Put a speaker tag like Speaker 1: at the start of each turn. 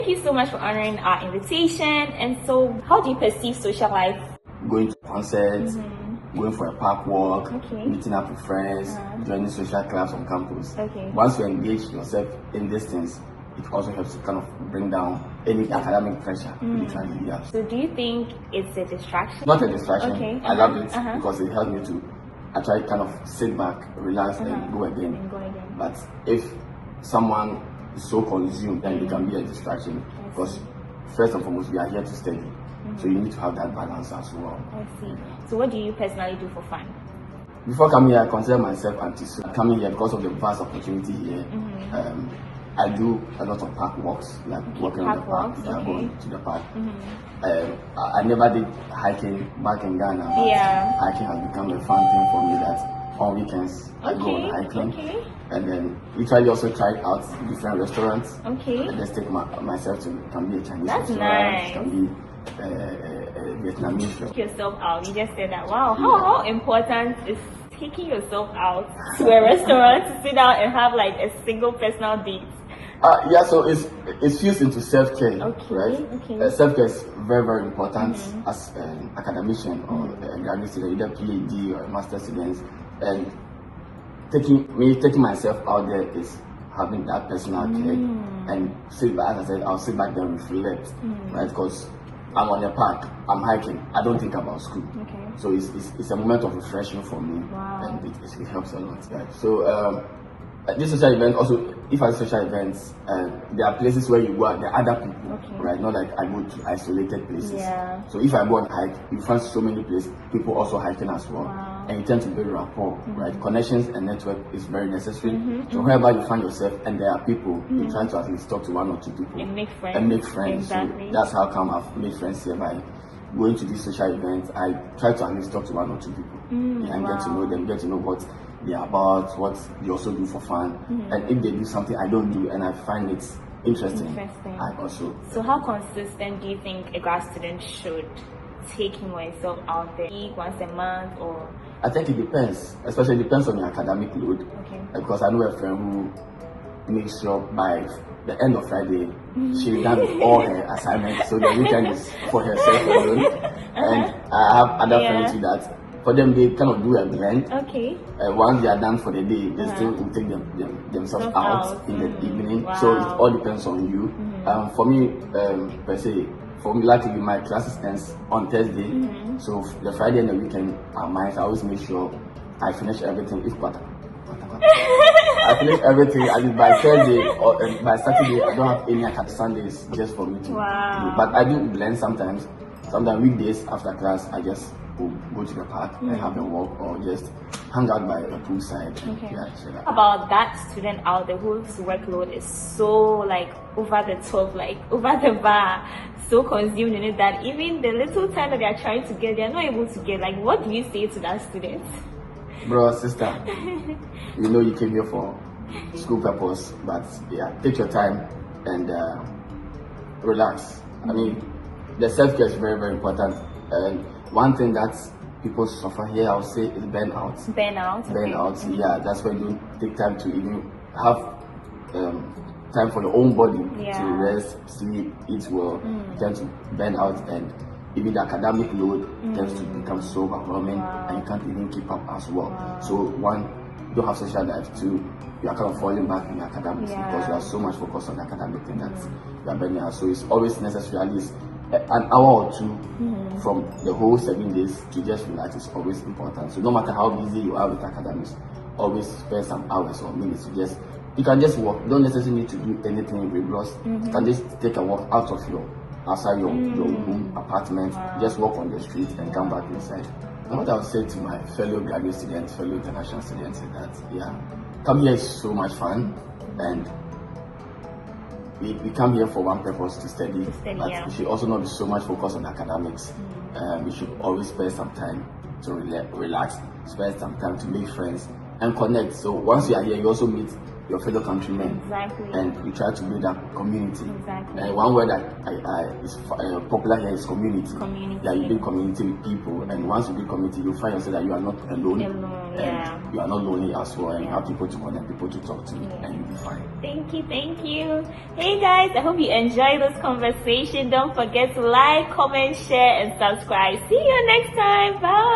Speaker 1: Thank you so much for honoring our invitation. And so, how do you perceive social life?
Speaker 2: Going to concerts, going for a park walk,
Speaker 1: Okay.
Speaker 2: meeting up with friends, joining social clubs on campus.
Speaker 1: Okay.
Speaker 2: Once you engage yourself in these things, it also helps to kind of bring down any academic pressure. Yeah.
Speaker 1: So, do you think it's a distraction?
Speaker 2: Not a distraction.
Speaker 1: Okay.
Speaker 2: I love it because it helps me to actually kind of sit back, relax, and go again. But if someone is so consumed, then it can be a distraction because first and foremost, we are here to study. So you need to have that balance as well.
Speaker 1: I see. So what do you personally do for fun?
Speaker 2: Before coming here, I consider myself anti-social. Coming here because of the vast opportunity here. I do a lot of park walks, like walking on the park, going to the park. I never did hiking back in Ghana. Hiking has become a fun thing for me that on weekends I go on hiking. And then literally also tried out different restaurants. I just take myself to, can be a Chinese restaurant, can be Vietnamese restaurant.
Speaker 1: Take yourself out. You just said that. Wow, how important is taking yourself out to a restaurant to sit down and have like a single personal date?
Speaker 2: Yeah, so it's fused into self-care, right? Self-care is very, very important as an academician or a graduate student, either PhD or a master's student. And taking myself out there is having that personal care and sit back. As I said, I'll sit back there and reflect, right? Because I'm on a park, I'm hiking, I don't think about school. So it's a moment of refreshing for me, and it helps a lot. Right? So this social event also, if I social events, there are places where you go, there are other people, right? Not like I go to isolated places. So if I go on a hike, you find so many places, people also hiking as well. And you tend to build rapport, right? Connections and network is very necessary. So wherever you find yourself and there are people, you try to at least talk to one or two people
Speaker 1: and make friends.
Speaker 2: Exactly. So that's how come I've made friends here by going to these social events. I try to at least talk to one or two people and get to know them, get to know what they are about, what they also do for fun. And if they do something I don't do and I find it interesting. I also.
Speaker 1: So how consistent do you think a grad student should take him or himself out there? Once a month or?
Speaker 2: I think it depends, especially depends on your academic load. Because I know a friend who makes sure by the end of Friday she done all her assignments, so the weekend is for herself alone. And I have other friends with that. For them, they kind of do a blend. Once they are done for the day, they still will take themselves out in the evening. So it all depends on you. For me, per se, for me, luckily my classes ends on Thursday. So the Friday and the weekend are mine. I always make sure I finish everything. I finish everything. I mean, by Thursday or by Saturday, I don't have any academic Sundays just for me to do. But I do blend sometimes. Sometimes weekdays after class, I just go to the park and have a walk or just hang out by the poolside.
Speaker 1: About that student out there whose workload is so like over the top, like over the bar, so consumed in it that even the little time that they are trying to get, they are not able to get. Like, what do you say to that student?
Speaker 2: Bro, sister, you know you came here for school purpose, but yeah, take your time and relax. I mean, the self-care is very, very important. And one thing that people suffer here, I would say, is burnout. Burnout, yeah. That's when you don't take time to even have time for your own body to rest, sleep, eat well. You tend to burn out, and even the academic load tends to become so overwhelming, and you can't even keep up as well. So one, you don't have social life. Two, you are kind of falling back in academics because you are so much focused on the academic thing that you are burning out. So it's always necessary at least an hour or two from the whole 7 days to just relax is always important. So no matter how busy you are with academics, always spend some hours or minutes to just, you can just walk. You don't necessarily need to do anything rigorous. You can just take a walk outside your room, apartment, just walk on the street and come back inside. And what I would say to my fellow graduate students, fellow international students is that, come here is so much fun, and we come here for one purpose, to study, but we should also not be so much focused on academics. We should always spend some time to relax, spend some time to make friends and connect. So once you are here, you also meet your fellow countrymen.
Speaker 1: Exactly.
Speaker 2: And you try to build that community.
Speaker 1: Exactly.
Speaker 2: And one word that is popular here is community.
Speaker 1: Community.
Speaker 2: Yeah, you build community with people, and once you build community, you find yourself that you are not alone. And you are not lonely as well, and you have people to connect, people to talk to, and you'll be fine.
Speaker 1: Thank you. Hey guys, I hope you enjoyed this conversation. Don't forget to like, comment, share, and subscribe. See you next time. Bye.